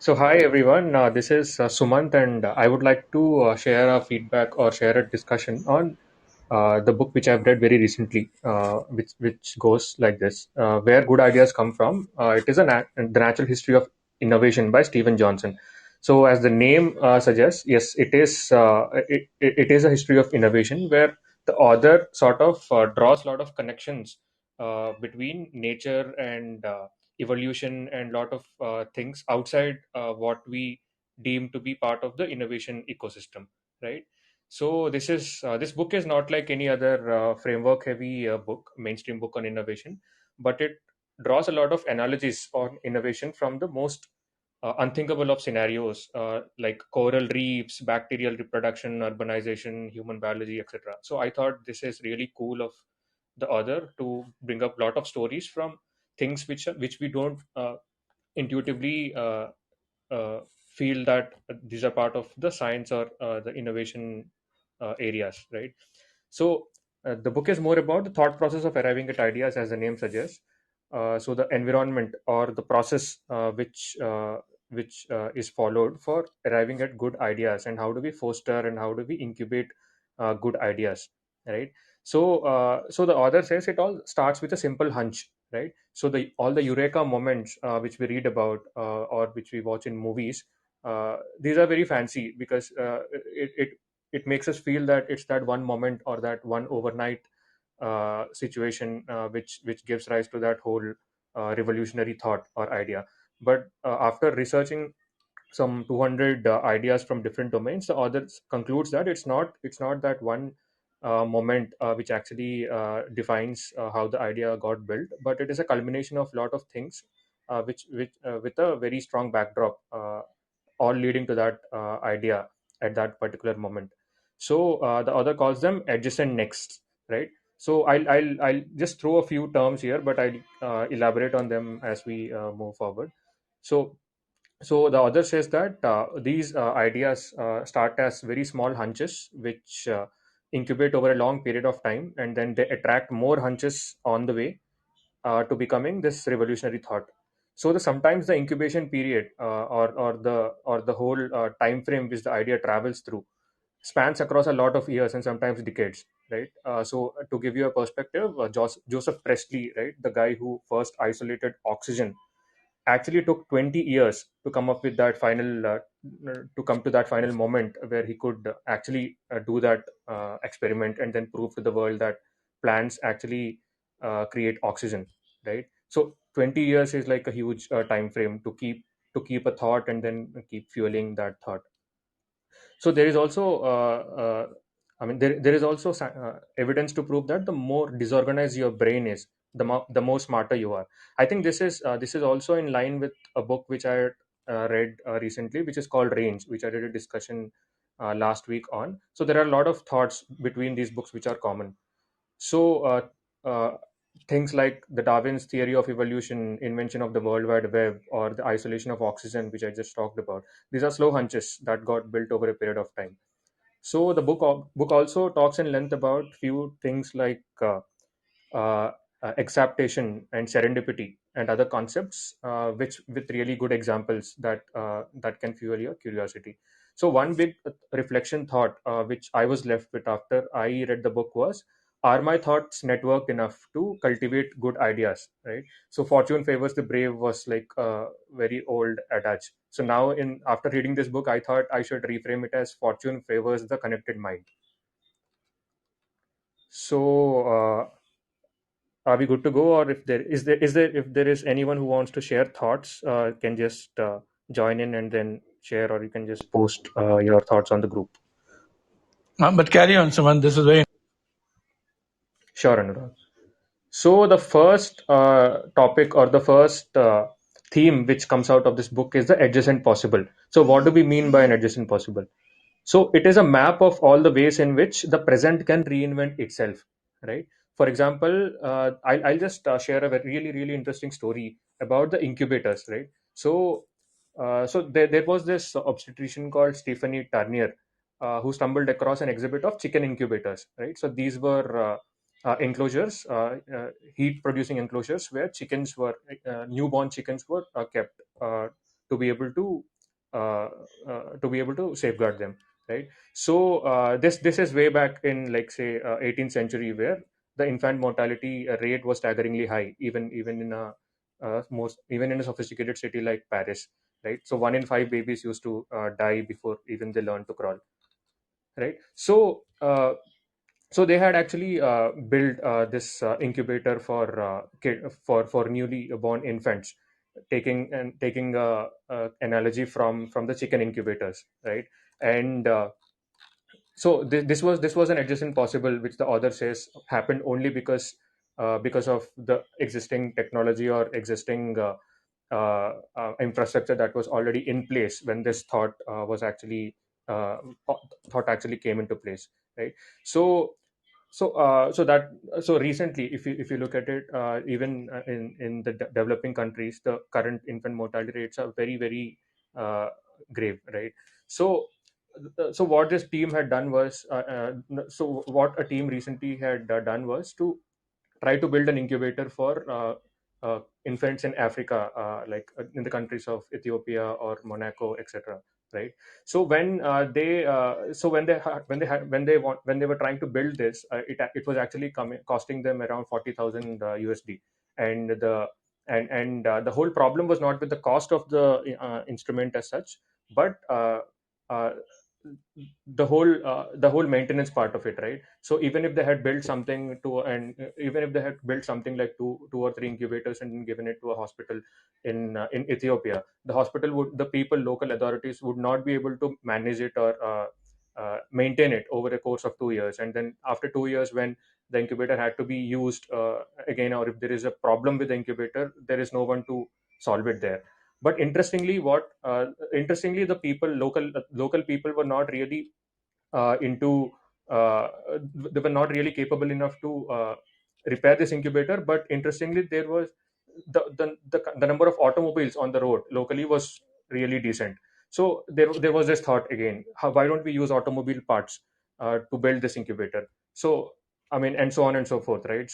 So, hi everyone. This is Sumant, and I would like to share a feedback or share a discussion on the book which I've read very recently, which goes like this: Where Good Ideas Come From. It is the Natural History of Innovation by Stephen Johnson. So, as the name suggests, yes, it is a history of innovation where the author sort of draws a lot of connections between nature and evolution and lot of things outside what we deem to be part of the innovation ecosystem, right? So this book is not like any other framework heavy book, mainstream book on innovation, but it draws a lot of analogies on innovation from the most unthinkable of scenarios, like coral reefs, bacterial reproduction, urbanization, human biology, etc. So I thought this is really cool of the author to bring up a lot of stories from things which we don't intuitively feel that these are part of the science or the innovation areas, right? So the book is more about the thought process of arriving at ideas, as the name suggests. So the environment or the process which is followed for arriving at good ideas, and how do we foster and how do we incubate good ideas, right? So the author says it all starts with a simple hunch, right? So the all the eureka moments which we read about or which we watch in movies, these are very fancy because it makes us feel that it's that one moment or that one overnight situation which gives rise to that whole revolutionary thought or idea. But after researching some 200 ideas from different domains, the author concludes that it's not that one moment which actually defines how the idea got built, but it is a culmination of lot of things which with a very strong backdrop, all leading to that idea at that particular moment. So the author calls them adjacent nexts, right? So I'll just throw a few terms here, but I'll elaborate on them as we move forward. So so the author says that these ideas start as very small hunches which incubate over a long period of time, and then they attract more hunches on the way to becoming this revolutionary thought. So the sometimes the incubation period or the whole time frame which the idea travels through spans across a lot of years and sometimes decades, right? So to give you a perspective, Joseph Presley, right, the guy who first isolated oxygen, actually took 20 years to come up with that final to come to that final moment where he could actually do that experiment and then prove to the world that plants actually create oxygen, right? So 20 years is like a huge time frame to keep a thought and then keep fueling that thought. So there is also there is also evidence to prove that the more disorganized your brain is, the more smarter you are. I think this is also in line with a book which I read recently, which is called Range, which I did a discussion last week on. So there are a lot of thoughts between these books which are common. So things like the Darwin's theory of evolution, invention of the World Wide Web, or the isolation of oxygen, which I just talked about, these are slow hunches that got built over a period of time. So the book also talks in length about few things like uh, exaptation and serendipity and other concepts, which with really good examples that can fuel your curiosity. So one big reflection thought which I was left with after I read the book was, are my thoughts networked enough to cultivate good ideas, right? So fortune favors the brave was like a very old adage. So now in after reading this book, I thought I should reframe it as fortune favors the connected mind. So are we good to go, or if there is anyone who wants to share thoughts, can just join in and then share, or you can just post your thoughts on the group. But carry on, Suman. This is very. Sure, Anurag. So the first topic or the first theme which comes out of this book is the adjacent possible. So what do we mean by an adjacent possible? So it is a map of all the ways in which the present can reinvent itself, right? For example, I'll just share a really, really interesting story about the incubators, right? So there was this obstetrician called Stephanie Turnier, who stumbled across an exhibit of chicken incubators, right? So these were enclosures, heat-producing enclosures where newborn chickens were kept to be able to to be able to safeguard them, right? So this is way back in, like, say, 18th century, where the infant mortality rate was staggeringly high, even in a most even in a sophisticated city like Paris, right? So 1 in 5 babies used to die before even they learn to crawl, right? So they had actually built this incubator for for newly born infants, taking analogy from the chicken incubators, right? And so this was an adjacent possible, which the author says happened only because of the existing technology or existing infrastructure that was already in place when this uh, thought actually came into place, right? So so recently, if you look at it, even in the developing countries, the current infant mortality rates are very, very grave, right? So what this team had done was so what a team recently had done was to try to build an incubator for infants in Africa, like in the countries of Ethiopia or Monaco, etc. Right. So when they were trying to build this, it was actually costing them around 40,000 USD, and the whole problem was not with the cost of the instrument as such, but uh, the whole maintenance part of it, right? So even if they had built something to and even if they had built something like two or three incubators and given it to a hospital in Ethiopia, the people, local authorities would not be able to manage it or maintain it over a course of 2 years. And then after 2 years, when the incubator had to be used again, or if there is a problem with the incubator, there is no one to solve it there. But interestingly, the local people were not really into they were not really capable enough to repair this incubator. But interestingly, there was the number of automobiles on the road locally was really decent. So there was this thought again: why don't we use automobile parts to build this incubator? So I mean, and so on and so forth, right?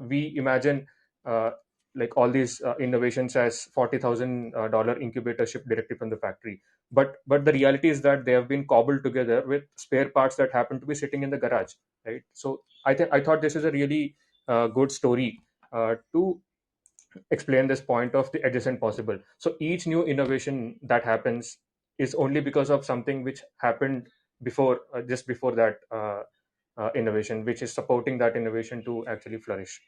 We imagine uh, like all these innovations as $40,000 incubator shipped directly from the factory. But the reality is that they have been cobbled together with spare parts that happen to be sitting in the garage, right? So I thought this is a really good story to explain this point of the adjacent possible. So each new innovation that happens is only because of something which happened before, just before that innovation, which is supporting that innovation to actually flourish.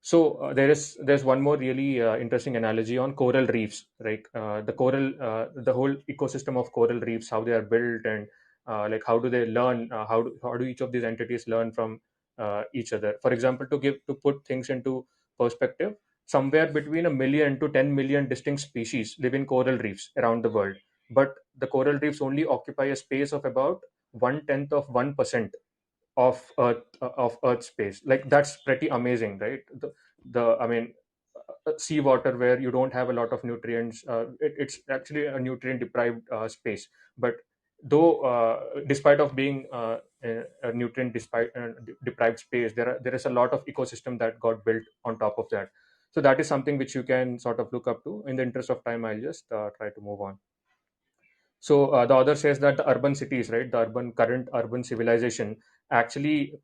So there's one more really interesting analogy on coral reefs, right? The whole ecosystem of coral reefs, how they are built, and like how do they learn? How do each of these entities learn from each other? For example, to put things into perspective, somewhere between 1 million to 10 million distinct species live in coral reefs around the world, but the coral reefs only occupy a space of about 1/10 of 1% of Earth space. Like, that's pretty amazing, right? The I mean, seawater, where you don't have a lot of nutrients, it's actually a nutrient deprived space. But though, despite of being a nutrient deprived space, there is a lot of ecosystem that got built on top of that. So that is something which you can sort of look up to. In the interest of time, I'll just try to move on. So the author says that the urban cities, right, the current urban civilization, actually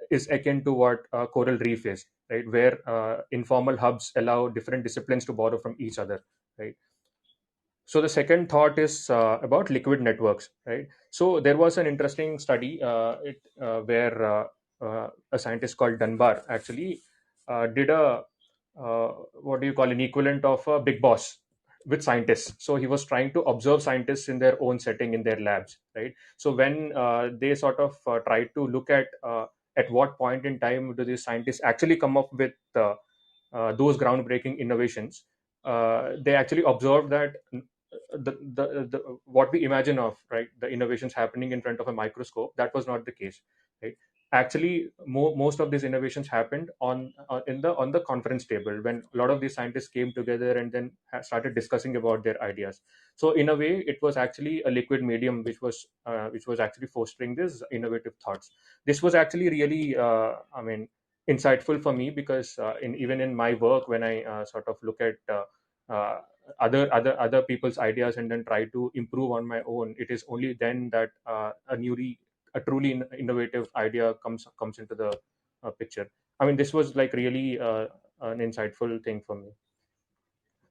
is akin to what coral reef is, right, where informal hubs allow different disciplines to borrow from each other, right. So the second thought is about liquid networks, right. So there was an interesting study where a scientist called Dunbar actually did a what do you call, an equivalent of a big boss with scientists. So he was trying to observe scientists in their own setting in their labs, right. So when they sort of tried to look at what point in time do these scientists actually come up with those groundbreaking innovations, they actually observed that what we imagine of, right, the innovations happening in front of a microscope, that was not the case, right. Actually, most of these innovations happened on the conference table, when a lot of these scientists came together and then started discussing about their ideas. So in a way, it was actually a liquid medium which was actually fostering these innovative thoughts. This was actually really insightful for me, because even in my work, when I sort of look at other people's ideas and then try to improve on my own, it is only then that a truly innovative idea comes into the picture. I mean, this was like really an insightful thing for me.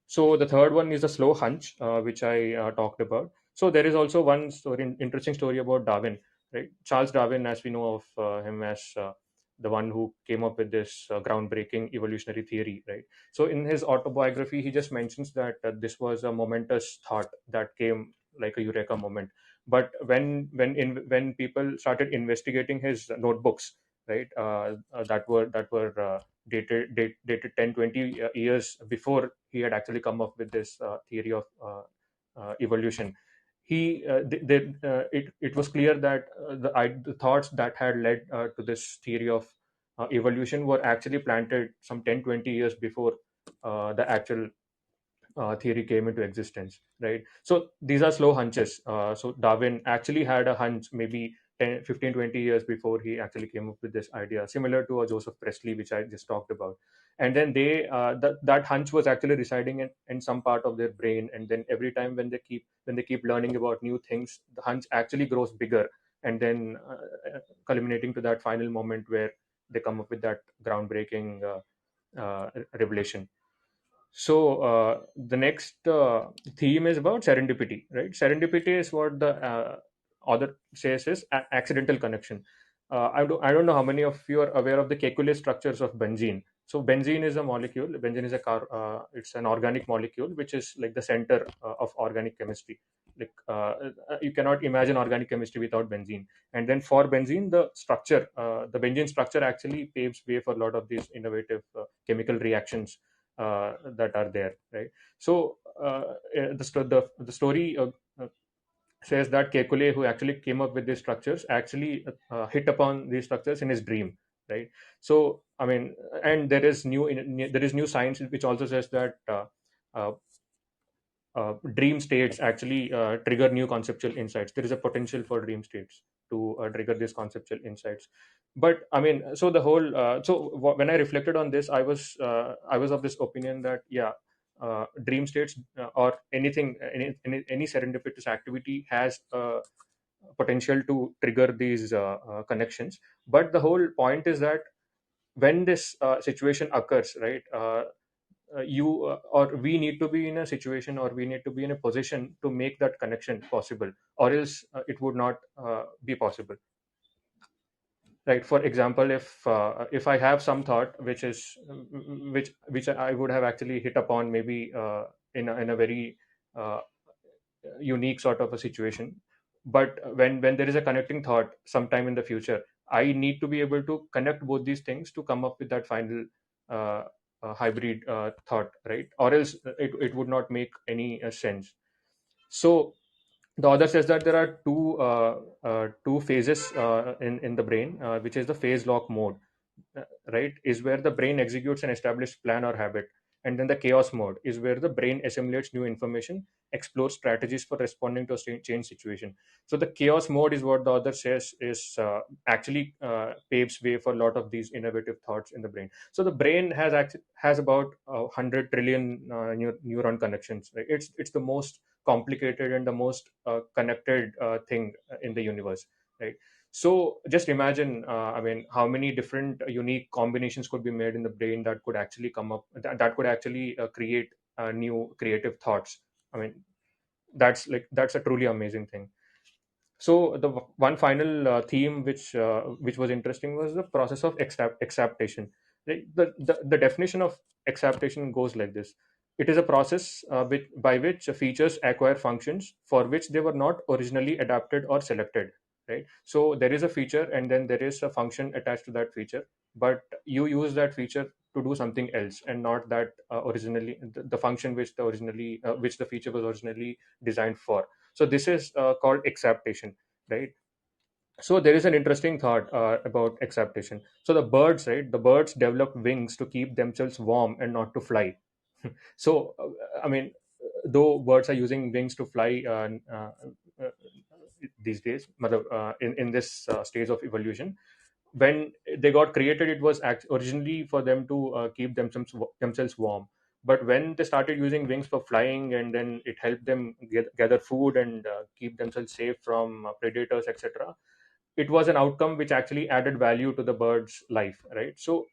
So the third one is a slow hunch, which I talked about. So there is also one story, interesting story about Darwin, right? Charles Darwin, as we know of him as the one who came up with this groundbreaking evolutionary theory, right? So in his autobiography, he just mentions that this was a momentous thought that came like a eureka moment. But when people started investigating his notebooks, right, that were dated 10, 20 years before he had actually come up with this theory of evolution. It was clear that the thoughts that had led to this theory of evolution were actually planted some 10, 20 years before the actual theory came into existence, right? So these are slow hunches. So Darwin actually had a hunch maybe 10, 15, 20 years before he actually came up with this idea, similar to a Joseph Presley, which I just talked about. And then that hunch was actually residing in some part of their brain. And then every time when they keep learning about new things, the hunch actually grows bigger, and then culminating to that final moment where they come up with that groundbreaking revelation. So the next theme is about serendipity, right? Serendipity is what the author says is accidental connection. I don't know how many of you are aware of the Kekulé structures of benzene. So benzene is a molecule. Benzene is it's an organic molecule which is like the center of organic chemistry. Like you cannot imagine organic chemistry without benzene. And then for benzene, the benzene structure actually paves way for a lot of these innovative chemical reactions that are there, right? So the story says that Kekulé, who actually came up with these structures, actually hit upon these structures in his dream, right? So I mean, and there is new science which also says that uh, dream states actually trigger new conceptual insights. There is a potential for dream states to trigger these conceptual insights. But I mean, so when I reflected on this, I was of this opinion that yeah, dream states or any serendipitous activity has potential to trigger these connections. But the whole point is that when this situation occurs, right, you or we need to be in a situation, or we need to be in a position to make that connection possible, or else it would not be possible, right? For example, if I have some thought which I would have actually hit upon maybe in a very uh, unique sort of a situation, but when there is a connecting thought sometime in the future, I need to be able to connect both these things to come up with that final uh, hybrid thought, right? Or else it would not make any sense. So the author says that there are two phases in the brain, which is the phase lock mode, right, is where the brain executes an established plan or habit. And then the chaos mode is where the brain assimilates new information, explores strategies for responding to a change situation. So the chaos mode is what the author says is actually paves way for a lot of these innovative thoughts in the brain. So the brain has about 100 trillion neuron connections, right? It's the most complicated and the most connected thing in the universe, right? So just imagine, I mean, how many different unique combinations could be made in the brain that could actually that could actually create new creative thoughts. I mean, that's a truly amazing thing. So the one final theme which was interesting was the process of acceptation. The definition of acceptation goes like this: it is a process by which features acquire functions for which they were not originally adapted or selected, right? So there is a feature and then there is a function attached to that feature, but you use that feature to do something else and not that originally the function which the feature was originally designed for. So this is called acceptation, right? So there is an interesting thought about acceptation. So the birds develop wings to keep themselves warm and not to fly. So I mean, though birds are using wings to fly uh, these days, in this stage of evolution, when they got created, it was originally for them to keep themselves warm. But when they started using wings for flying, and then it helped them gather food and keep themselves safe from predators, etc., it was an outcome which actually added value to the bird's life, right? So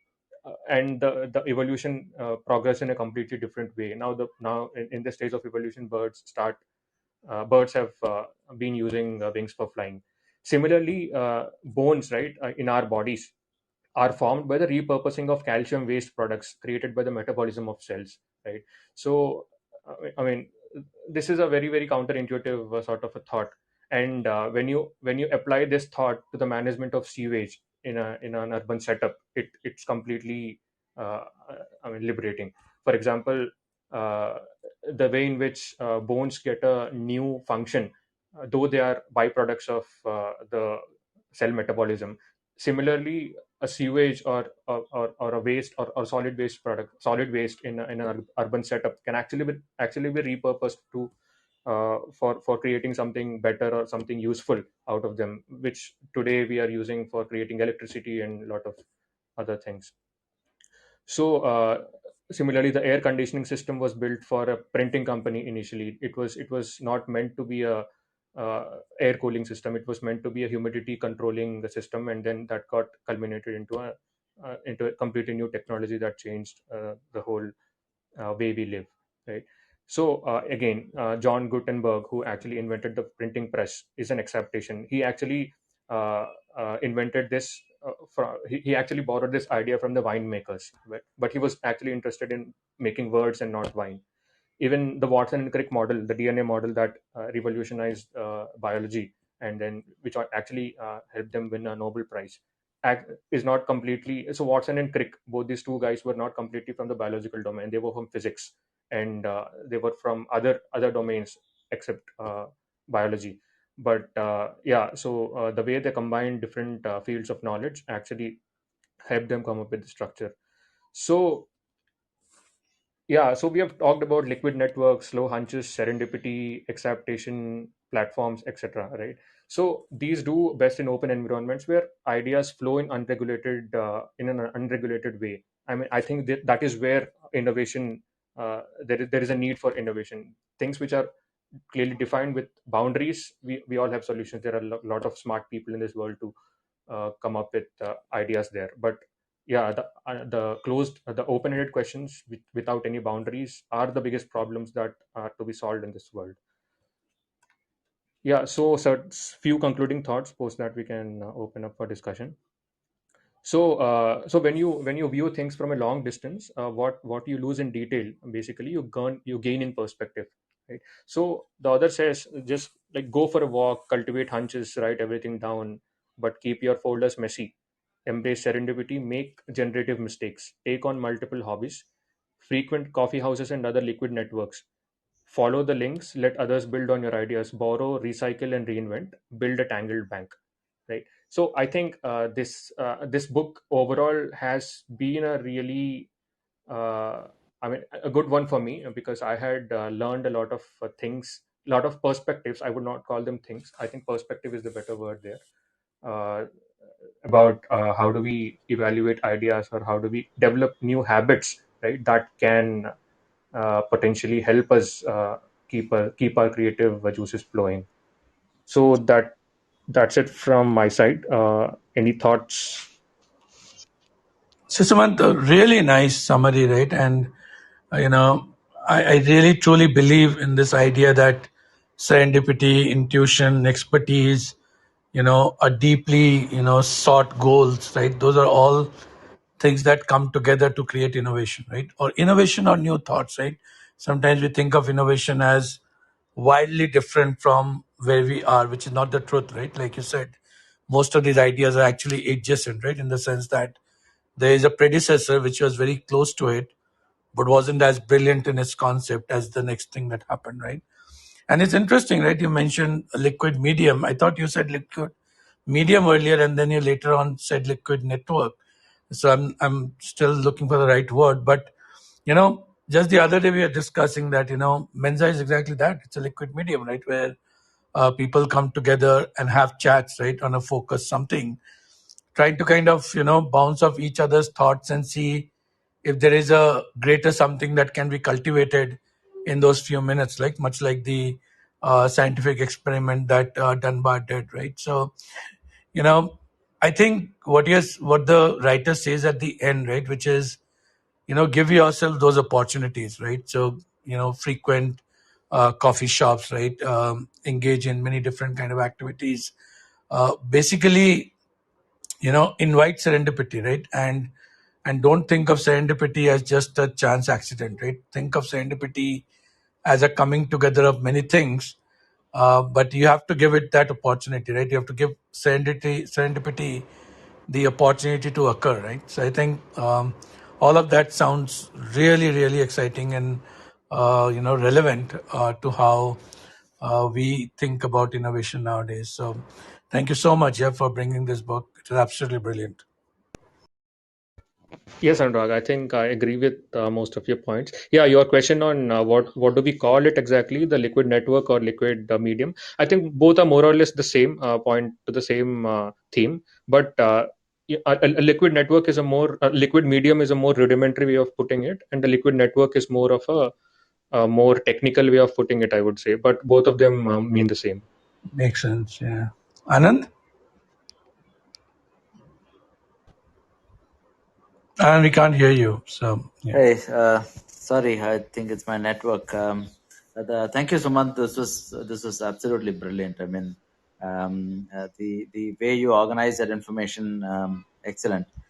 and the evolution progressed in a completely different way. Now in the stage of evolution, birds have been using wings for flying. Similarly, bones, right, in our bodies are formed by the repurposing of calcium waste products created by the metabolism of cells, right? So I mean, this is a very very counterintuitive sort of a thought. And when you apply this thought to the management of sewage in an urban setup, it's completely uh, liberating. For example, uh, the way in which bones get a new function, though they are byproducts of the cell metabolism. Similarly, a sewage or a waste or solid waste in an urban setup can actually be repurposed to for creating something better or something useful out of them, which today we are using for creating electricity and a lot of other things. So similarly, the air conditioning system was built for a printing company initially. It was not meant to be a air cooling system. It was meant to be a humidity controlling the system, and then that got culminated into a completely new technology that changed the whole way we live, right? So again, John Gutenberg, who actually invented the printing press, is an exception. He actually invented this. He actually borrowed this idea from the winemakers, but he was actually interested in making words and not wine. Even the Watson and Crick model, the DNA model that revolutionized biology, and then which actually helped them win a Nobel Prize, is not completely. So Watson and Crick, both these two guys were not completely from the biological domain. They were from physics, and they were from other domains except biology. But yeah, so the way they combined different fields of knowledge actually helped them come up with the structure. So yeah, so we have talked about liquid networks, slow hunches, serendipity, exaptation platforms, etc. Right? So these do best in open environments where ideas flow in an unregulated way. I mean, I think that is where innovation. There is a need for innovation. Things which are clearly defined with boundaries. We all have solutions. There are a lot of smart people in this world to come up with ideas there. But yeah, the open-ended questions without any boundaries are the biggest problems that are to be solved in this world. Yeah, so few concluding thoughts. Post that we can open up for discussion. So when you view things from a long distance, what you lose in detail, basically you gain in perspective, right? So the other says, just like go for a walk, cultivate hunches, write everything down, but keep your folders messy. Embrace serendipity, make generative mistakes, take on multiple hobbies, frequent coffee houses and other liquid networks. Follow the links, let others build on your ideas, borrow, recycle, and reinvent, build a tangled bank, right? So I think this book overall has been a really I mean a good one for me, because I had learned a lot of things, a lot of perspectives. I would not call them things. I think perspective is the better word there. Uh, about how do we evaluate ideas, or how do we develop new habits, right? That can potentially help us keep our creative juices flowing. So that's it from my side. Any thoughts? So, Sumant, a really nice summary, right? And you know, I really truly believe in this idea that serendipity, intuition, expertise, are deeply, sought goals, right? Those are all things that come together to create innovation, right? Or innovation or new thoughts, right? Sometimes we think of innovation as wildly different from where we are, which is not the truth, right? Like you said, most of these ideas are actually adjacent, right? In the sense that there is a predecessor which was very close to it, but wasn't as brilliant in its concept as the next thing that happened, right? And it's interesting, right? You mentioned a liquid medium. I thought you said liquid medium earlier, and then you later on said liquid network. So I'm still looking for the right word. But just the other day we were discussing that Mensa is exactly that. It's a liquid medium, right? Where people come together and have chats, right, on a focus something, trying to kind of bounce off each other's thoughts and see if there is a greater something that can be cultivated in those few minutes, like much like the scientific experiment that Dunbar did, right? So, you know, I think what the writer says at the end, right, which is, give yourself those opportunities, right? So, frequent coffee shops, right? Engage in many different kind of activities. Basically, invite serendipity, right? And don't think of serendipity as just a chance accident, right? Think of serendipity as a coming together of many things. But you have to give it that opportunity, right? You have to give serendipity the opportunity to occur, right? So I think all of that sounds really, really exciting and relevant to how we think about innovation nowadays. So thank you so much, Jeff, for bringing this book. It is absolutely brilliant. Yes, Anurag, I think I agree with most of your points. Yeah, your question on what do we call it exactly, the liquid network or liquid medium? I think both are more or less the same point to the same theme, but a liquid network is a liquid medium is a more rudimentary way of putting it, and the liquid network is more of a more technical way of putting it, I would say. But both of them mean the same. Makes sense. Yeah. Anand? And we can't hear you. So, yeah. Hey, sorry, I think it's my network. Thank you, Sumant. This was absolutely brilliant. I mean, the way you organize that information, excellent.